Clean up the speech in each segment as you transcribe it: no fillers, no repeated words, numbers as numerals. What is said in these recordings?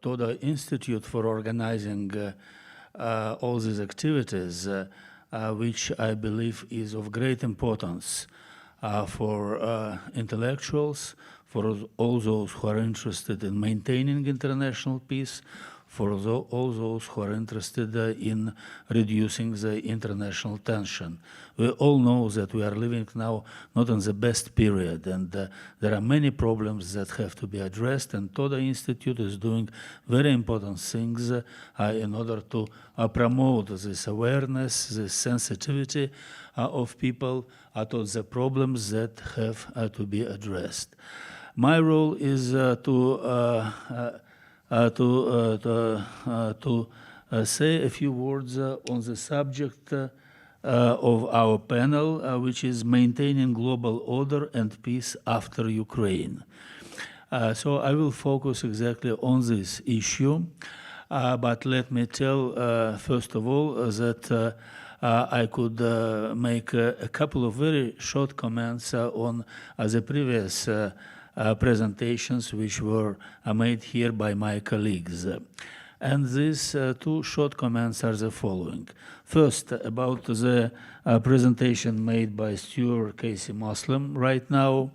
Toda Institute for organizing all these activities, which I believe is of great importance for intellectuals, for all those who are interested in maintaining international peace, for all those who are interested in reducing the international tension. We all know that we are living now not in the best period, and there are many problems that have to be addressed, and Toda Institute is doing very important things in order to promote this awareness, this sensitivity of people to the problems that have to be addressed. My role is to say a few words on the subject of our panel, which is maintaining global order and peace after Ukraine. So I will focus exactly on this issue, but let me tell, first of all, that I could make a couple of very short comments on the previous presentations which were made here by my colleagues. And these two short comments are the following. First, about the presentation made by Stuart Casey Maslen right now.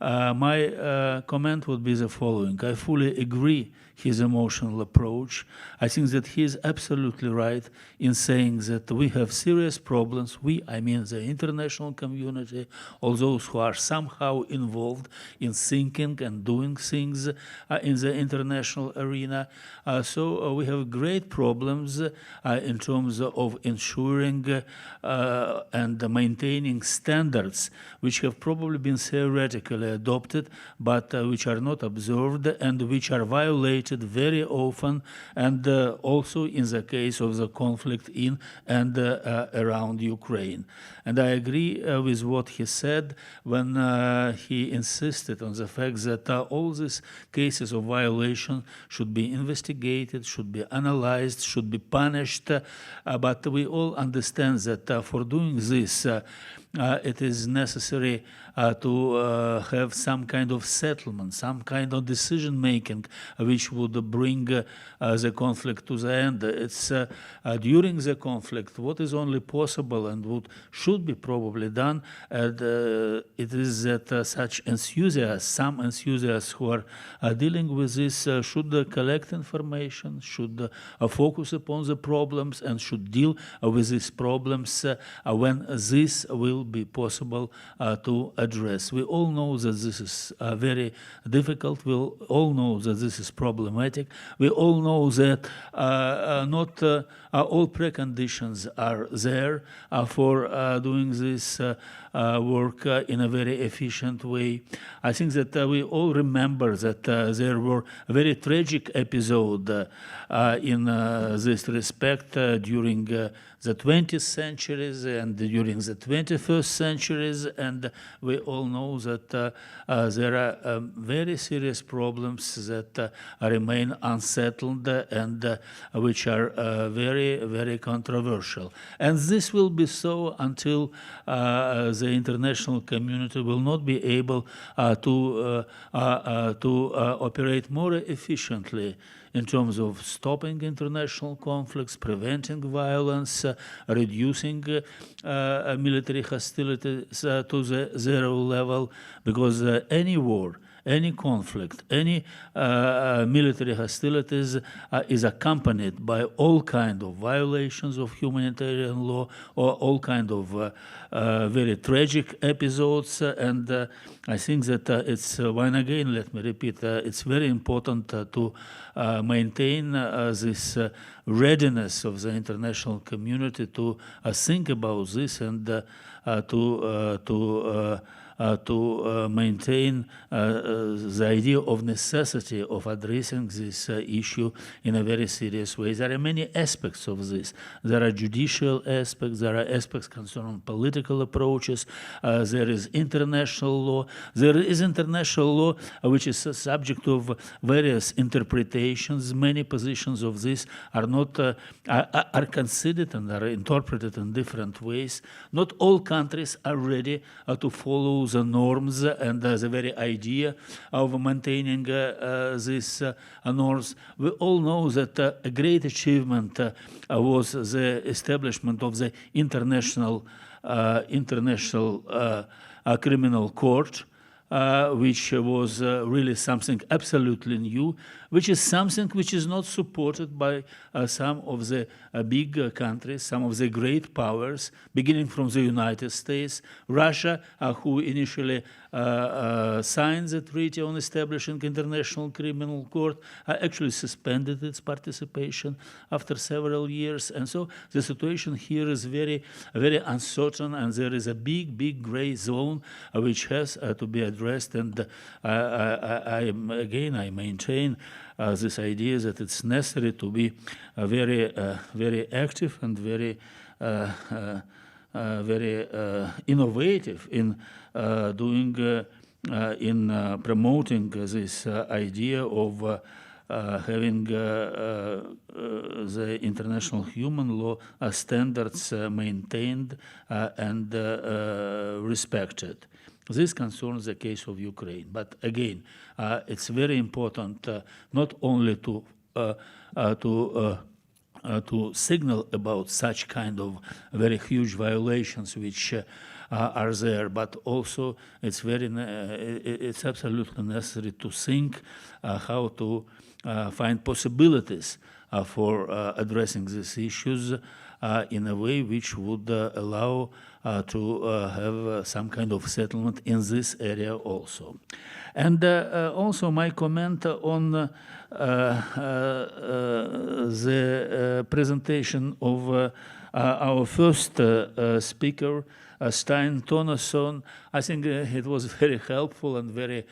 My comment would be the following. I fully agree his emotional approach. I think that he is absolutely right in saying that we have serious problems. We, I mean the international community, all those who are somehow involved in thinking and doing things in the international arena. So we have great problems in terms of ensuring and maintaining standards which have probably been theoretically adopted, but which are not observed and which are violated very often, and also in the case of the conflict in and around Ukraine. And I agree with what he said when he insisted on the fact that all these cases of violation should be investigated, should be analyzed, should be punished, but we all understand that for doing this, it is necessary to have some kind of settlement, some kind of decision-making which would bring the conflict to the end. It's during the conflict, what is only possible and what should be probably done, and it is that such enthusiasts, some enthusiasts who are dealing with this should collect information, should focus upon the problems, and should deal with these problems when this will be possible to address. We all know that this is very difficult. We all know that this is problematic. We all know that not all preconditions are there for doing this work in a very efficient way. I think that we all remember that there were a very tragic episode in this respect during the 20th centuries and during the 21st centuries, and we all know that there are very serious problems that remain unsettled and which are very, very controversial. And this will be so until the international community will not be able to operate more efficiently in terms of stopping international conflicts, preventing violence, reducing military hostilities to the zero level, because any war, any conflict, any military hostilities is accompanied by all kinds of violations of humanitarian law or all kinds of very tragic episodes. And I think that it's, once again, let me repeat, it's very important to maintain this readiness of the international community to think about this and to maintain the idea of necessity of addressing this issue in a very serious way. There are many aspects of this. There are judicial aspects, there are aspects concerning political approaches, there is international law. There is international law which is a subject of various interpretations. Many positions of this are not are considered and are interpreted in different ways. Not all countries are ready to follow those norms and the very idea of maintaining these norms. We all know that a great achievement was the establishment of the International Criminal Court, which was really something absolutely new, which is something which is not supported by some of the big countries, some of the great powers, beginning from the United States, Russia, who initially signed the treaty on establishing International Criminal Court, actually suspended its participation after several years. And so the situation here is very, very uncertain, and there is a big, big gray zone which has to be addressed. And I maintain this idea that it's necessary to be very, very active and very, very innovative in promoting this idea of having the international human law standards maintained and respected. This concerns the case of Ukraine, but again, it's very important not only to signal about such kind of very huge violations which are there, but also it's it's absolutely necessary to think how to find possibilities for addressing these issues in a way which would allow to have some kind of settlement in this area also. And also my comment on the presentation of our first speaker, Stein, Tønnesson. I think it was very helpful and very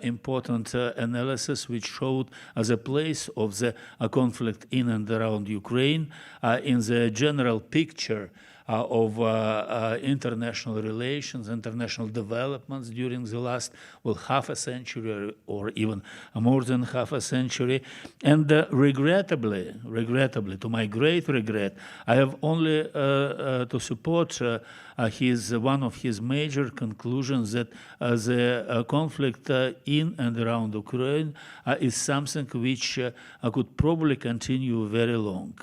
important analysis which showed the place of the conflict in and around Ukraine in the general picture of international relations, international developments during the last, well, half a century or even more than half a century. And regrettably, to my great regret, I have only to support one of his major conclusions that the conflict in and around Ukraine is something which could probably continue very long.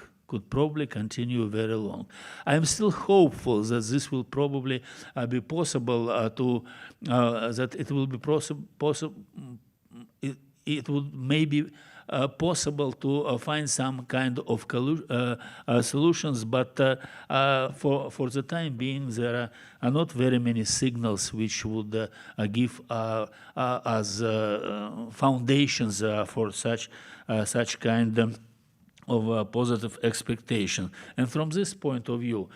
I am still hopeful that this will probably be possible that it will be it would maybe possible to find some kind of solutions, but for the time being, there are not very many signals which would give us foundations for such kind of positive expectation. And from this point of view,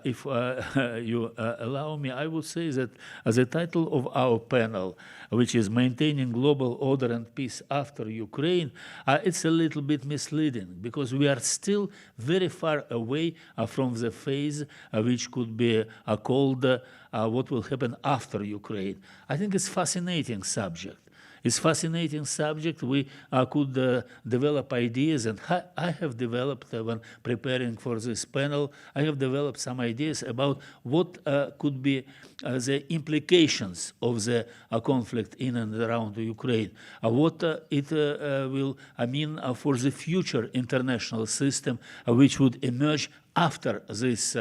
if you allow me, I would say that the title of our panel, which is Maintaining Global Order and Peace After Ukraine, it's a little bit misleading, because we are still very far away from the phase which could be called what will happen after Ukraine. I think it's a fascinating subject. It's a fascinating subject. We could develop ideas, and I have developed, when preparing for this panel, I have developed some ideas about what could be the implications of the conflict in and around Ukraine, what it will mean for the future international system which would emerge after this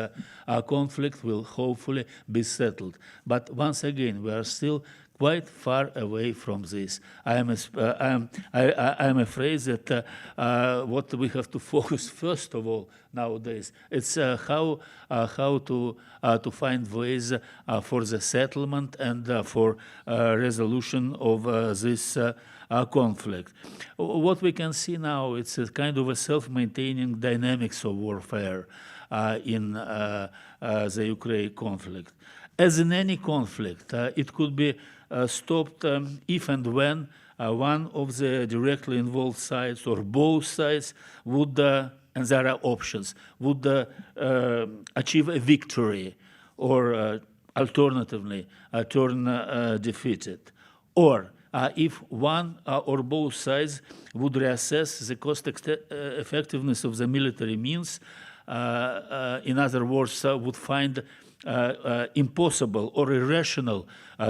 conflict will hopefully be settled. But once again, we are still quite far away from this. I am afraid that what we have to focus first of all nowadays, it's how to find ways for the settlement and for resolution of this conflict. What we can see now, it's a kind of a self-maintaining dynamics of warfare in the Ukraine conflict. As in any conflict, it could be stopped if and when one of the directly involved sides or both sides would, and there are options, would achieve a victory or alternatively turn defeated. Or if one or both sides would reassess the cost effectiveness of the military means, in other words, would find impossible or irrational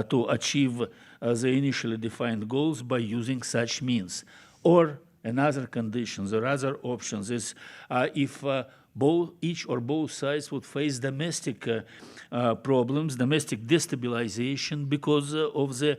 to achieve the initially defined goals by using such means. Or another condition, or other options is if each or both sides would face domestic problems, domestic destabilization because of the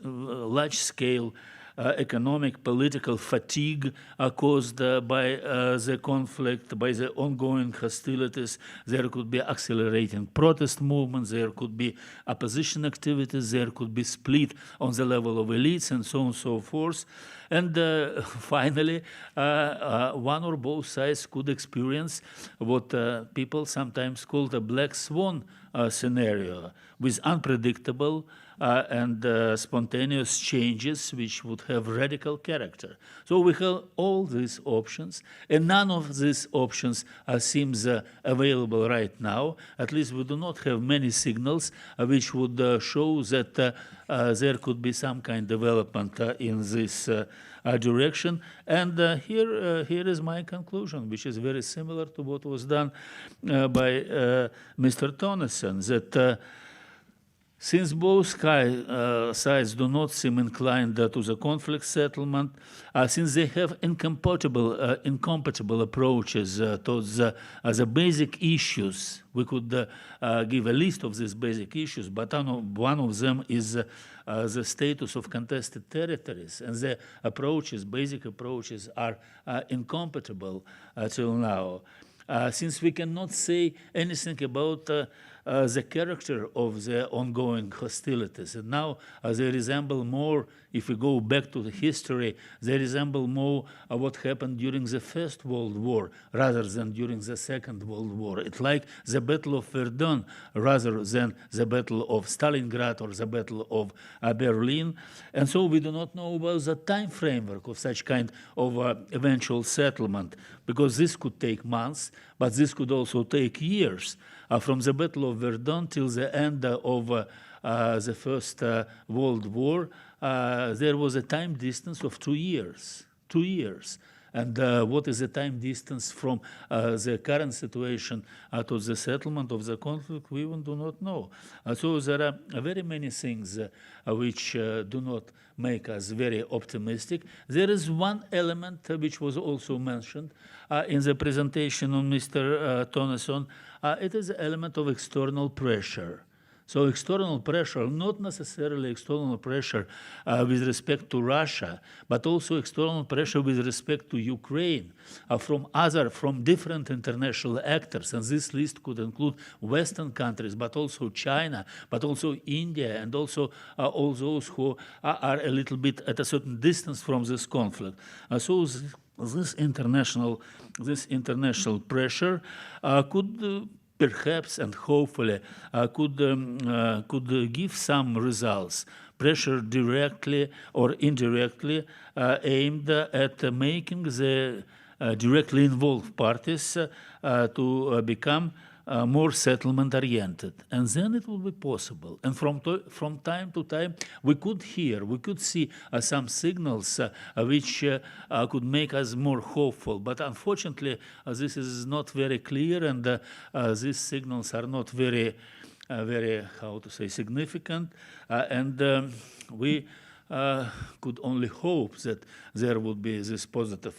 large-scale economic, political fatigue caused by the conflict, by the ongoing hostilities. There could be accelerating protest movements, there could be opposition activities, there could be split on the level of elites, and so on and so forth. And finally, one or both sides could experience what people sometimes call the black swan scenario, with unpredictable and spontaneous changes which would have radical character. So we have all these options, and none of these options seems available right now. At least we do not have many signals which would show that there could be some kind of development in this direction. And here is my conclusion, which is very similar to what was done by Mr. Tønnesson, that since both sides do not seem inclined to the conflict settlement, since they have incompatible approaches to the basic issues, we could give a list of these basic issues, but one of them is the status of contested territories, and the approaches, basic approaches, are incompatible till now. Since we cannot say anything about the character of the ongoing hostilities. And now they resemble more, if we go back to the history, they resemble more what happened during the First World War rather than during the Second World War. It's like the Battle of Verdun rather than the Battle of Stalingrad or the Battle of Berlin. And so we do not know about the time framework of such kind of eventual settlement, because this could take months, but this could also take years. From the Battle of Verdun till the end of the First World War, there was a time distance of 2 years. 2 years. And what is the time distance from the current situation to the settlement of the conflict, we even do not know. So there are very many things which do not make us very optimistic. There is one element which was also mentioned in the presentation on Mr. Tønnesson. It is the element of external pressure. So external pressure, not necessarily external pressure with respect to Russia, but also external pressure with respect to Ukraine from different international actors. And this list could include Western countries, but also China, but also India, and also all those who are a little bit at a certain distance from this conflict. So this international pressure could perhaps and hopefully could give some results. Pressure directly or indirectly aimed at making the directly involved parties to become more settlement-oriented, and then it will be possible. And from time to time, we could see some signals which could make us more hopeful. But unfortunately, this is not very clear, and these signals are not very, how to say, significant. And we could only hope that there would be this positive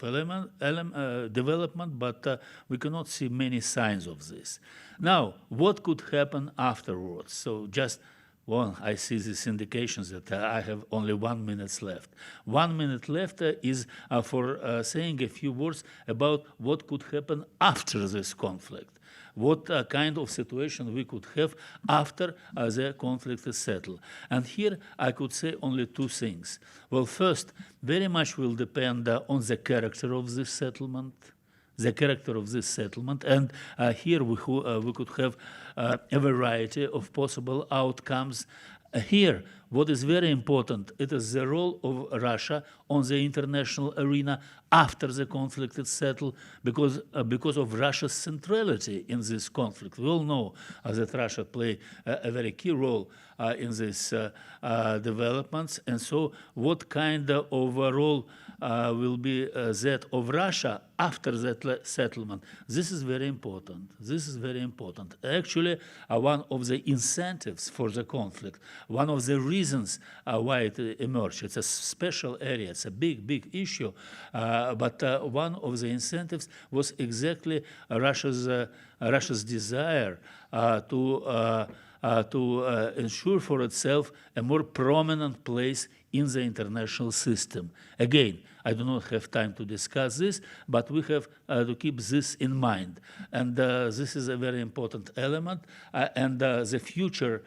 development, but we cannot see many signs of this. Now, what could happen afterwards? So just one, I see these indications that I have only 1 minute left. 1 minute left is for saying a few words about what could happen after this conflict. What kind of situation we could have after the conflict is settled. And here I could say only two things. Well, first, very much will depend on the character of this settlement. And here we could have a variety of possible outcomes. Here what is very important, it is the role of Russia on the international arena after the conflict is settled, because of Russia's centrality in this conflict. We all know that Russia played a very key role in these developments, and so what kind of role will be that of Russia after that settlement? This is very important. This is very important. Actually, one of the incentives for the conflict, one of the reasons why it emerged, it's a special area, it's a big, big issue, but one of the incentives was exactly Russia's desire to ensure for itself a more prominent place in the international system. Again, I do not have time to discuss this, but we have to keep this in mind. And this is a very important element, and the future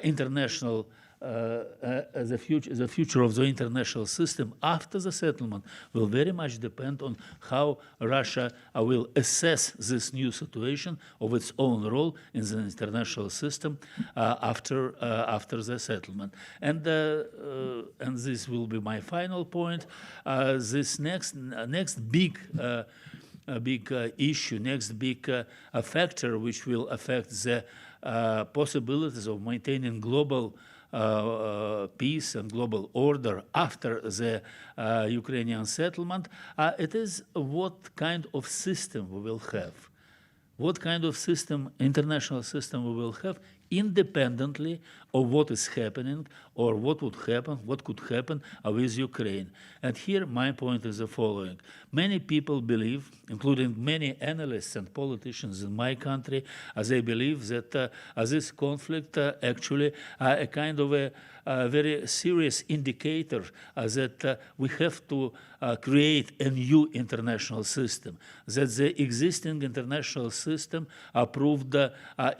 international the future of the international system after the settlement will very much depend on how Russia will assess this new situation of its own role in the international system after the settlement. And this will be my final point. This next big issue, next big factor which will affect the possibilities of maintaining global peace and global order after the Ukrainian settlement, it is what kind of system we will have. What kind of system, international system we will have, independently of what is happening or what would happen, what could happen with Ukraine. And here my point is the following. Many people believe, including many analysts and politicians in my country, they believe that this conflict actually a kind of a very serious indicator that we have to create a new international system, that the existing international system proved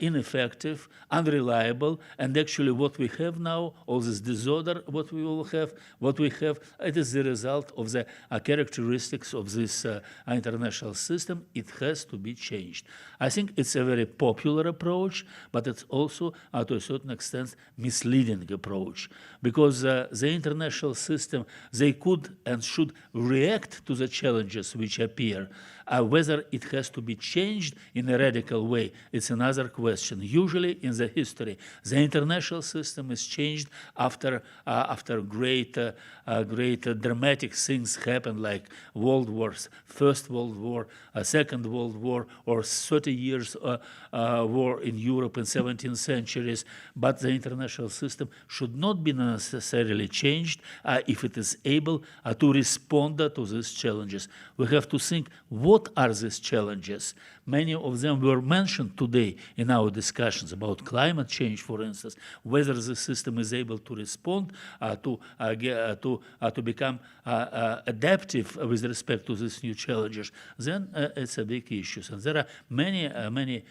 ineffective, unreliable, and actually what we have now, all this disorder, what we have, it is the result of the characteristics of this international system. It has to be changed. I think it's a very popular approach, but it's also, to a certain extent, misleading approach, because the international system, they could and should react to the challenges which appear. Whether it has to be changed in a radical way, it's another question. Usually in the history, the international system is changed after great dramatic things happen, like World Wars, First World War, Second World War, or 30 years war in Europe in 17th centuries. But the international system should not be necessarily changed if it is able to respond to these challenges. We have to think, what are these challenges? Many of them were mentioned today in our discussions about climate change, for instance, whether the system is able to respond, to become adaptive with respect to these new challenges, then it's a big issue. And there are many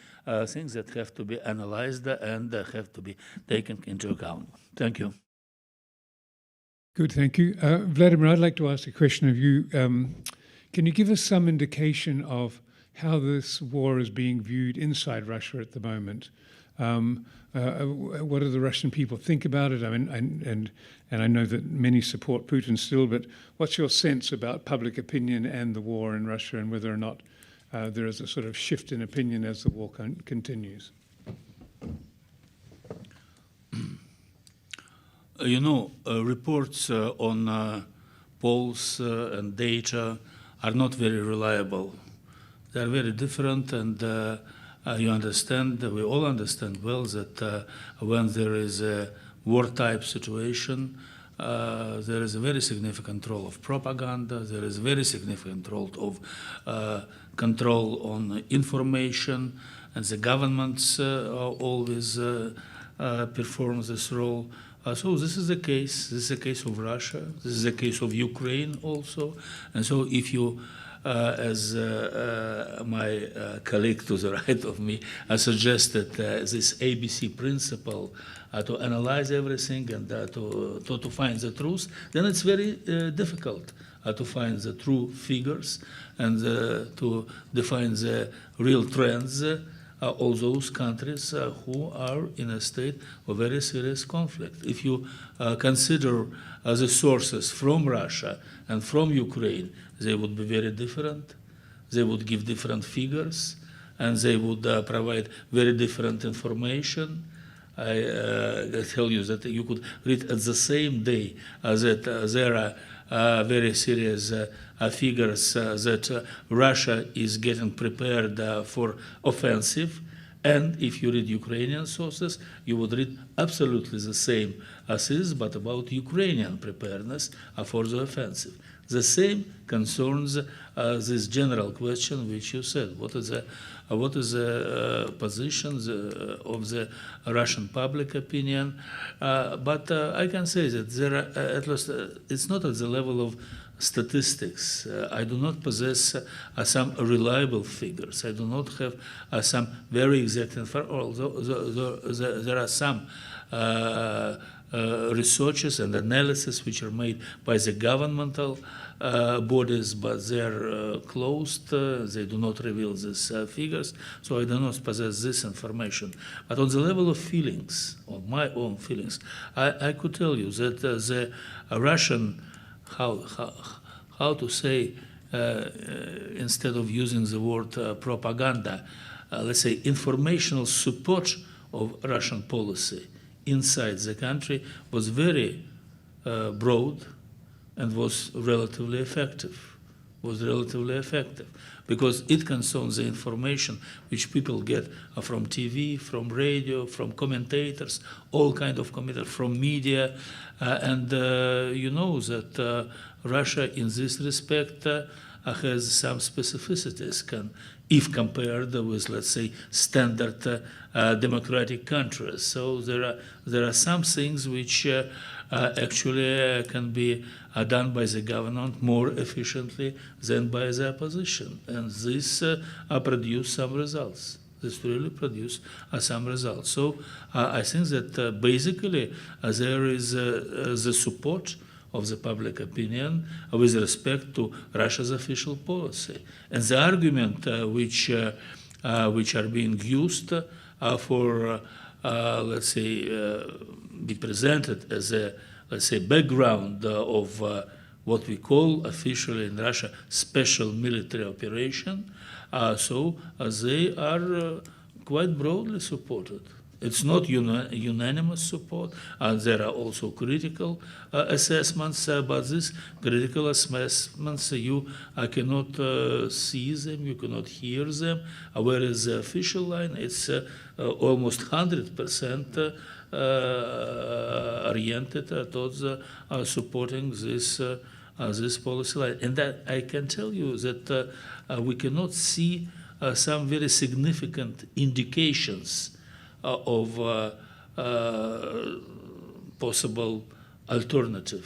things that have to be analyzed and have to be taken into account. Thank you. Good, thank you. Vladimir, I'd like to ask a question of you. Can you give us some indication of how this war is being viewed inside Russia at the moment? What do the Russian people think about it? I mean, and I know that many support Putin still, but what's your sense about public opinion and the war in Russia, and whether or not there is a sort of shift in opinion as the war continues? You know, reports on polls and data are not very reliable. They are very different, and you understand, we all understand well that when there is a war-type situation, there is a very significant role of propaganda, there is a very significant role of control on information, and the governments always perform this role. So this is the case. This is the case of Russia. This is the case of Ukraine also. And so if you, as my colleague to the right of me suggested, this ABC principle to analyze everything and to find the truth, then it's very difficult to find the true figures and to define the real trends all those countries who are in a state of very serious conflict. If you consider the sources from Russia and from Ukraine, they would be very different. They would give different figures, and they would provide very different information. I tell you that you could read at the same day that there are very serious figures that Russia is getting prepared for offensive, and if you read Ukrainian sources, you would read absolutely the same as is, but about Ukrainian preparedness for the offensive. The same concerns this general question which you said. What is the position of the Russian public opinion? But I can say that there are, at least it's not at the level of statistics. I do not possess some reliable figures. I do not have some very exact information, although there are some researches and analysis which are made by the governmental bodies, but they're closed. They do not reveal these figures, so I do not possess this information. But on the level of feelings, of my own feelings, I could tell you that the Russian, how to say, instead of using the word propaganda, let's say informational support of Russian policy inside the country was very broad and was relatively effective, because it concerns the information which people get from TV, from radio, from commentators, all kind of commentators, from media, and you know that Russia in this respect has some specificities if compared with, let's say, standard democratic countries. So there are some things which actually can be done by the government more efficiently than by the opposition, and this produce some results. This really produce some results. So I think that basically there is the support of the public opinion with respect to Russia's official policy. And the argument which are being used for, let's say, be presented as a, let's say, background of what we call officially in Russia special military operation, so they are quite broadly supported. It's not unanimous support, and there are also critical assessments, but these critical assessments, you cannot see them, you cannot hear them, whereas the official line, it's almost 100% oriented towards supporting this policy line. And that I can tell you that we cannot see some very significant indications of possible alternative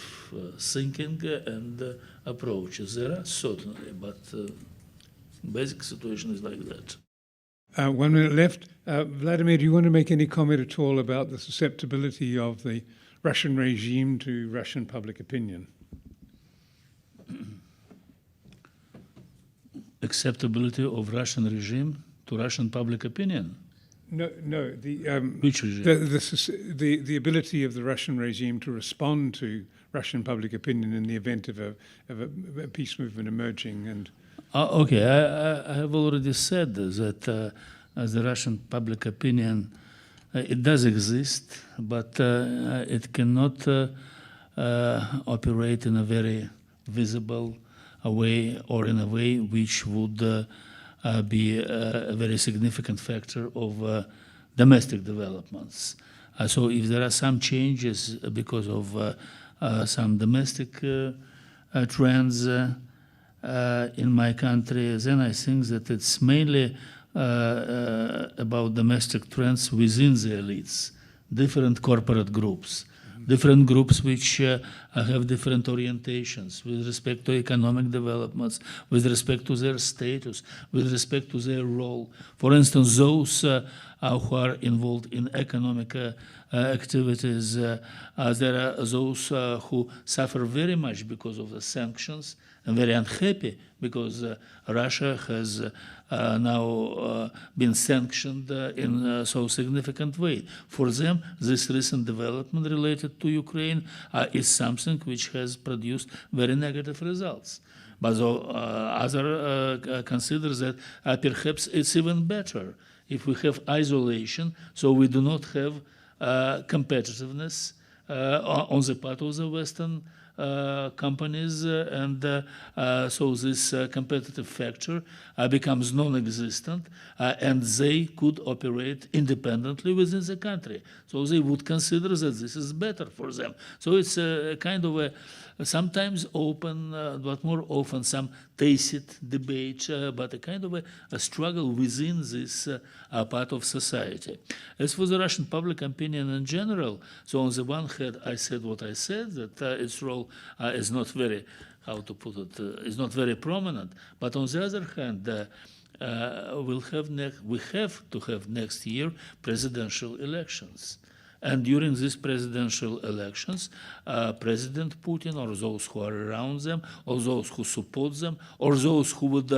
thinking and approaches. There are certainly, but basic situation is like that. 1 minute left. Vladimir, do you want to make any comment at all about the susceptibility of the Russian regime to Russian public opinion? Acceptability of Russian regime to Russian public opinion? No. Which regime? The ability of the Russian regime to respond to Russian public opinion in the event of a peace movement emerging. And okay, I have already said that the Russian public opinion, it does exist, but it cannot operate in a very visible way or in a way which would be a very significant factor of domestic developments. So if there are some changes because of some domestic trends in my country, then I think that it's mainly about domestic trends within the elites, different corporate groups. Different groups which have different orientations with respect to economic developments, with respect to their status, with respect to their role. For instance, those who are involved in economic activities. There are those who suffer very much because of the sanctions and very unhappy because Russia has now been sanctioned in a so significant way. For them, this recent development related to Ukraine is something which has produced very negative results. But others consider that perhaps it's even better if we have isolation, so we do not have competitiveness on the part of the Western companies, and so this competitive factor becomes non-existent, and they could operate independently within the country. So they would consider that this is better for them. So it's a kind of a sometimes open, but more often some tacit debate, but a kind of a struggle within this part of society. As for the Russian public opinion in general, so on the one hand, I said what I said, that its role is not very, how to put it, is not very prominent. But on the other hand, we have to have next year presidential elections. And during these presidential elections, President Putin or those who are around them, or those who support them, or those who would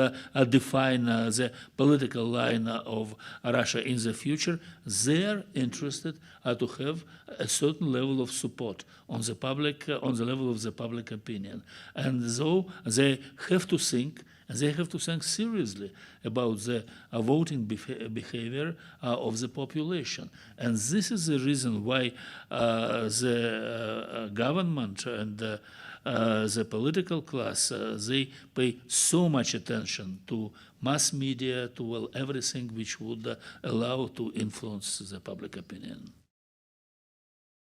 define the political line of Russia in the future, they are interested to have a certain level of support on the public, on the level of the public opinion. And so they have to think, and they have to think seriously about the voting behavior of the population. And this is the reason why the government and the political class, they pay so much attention to mass media, to everything which would allow to influence the public opinion.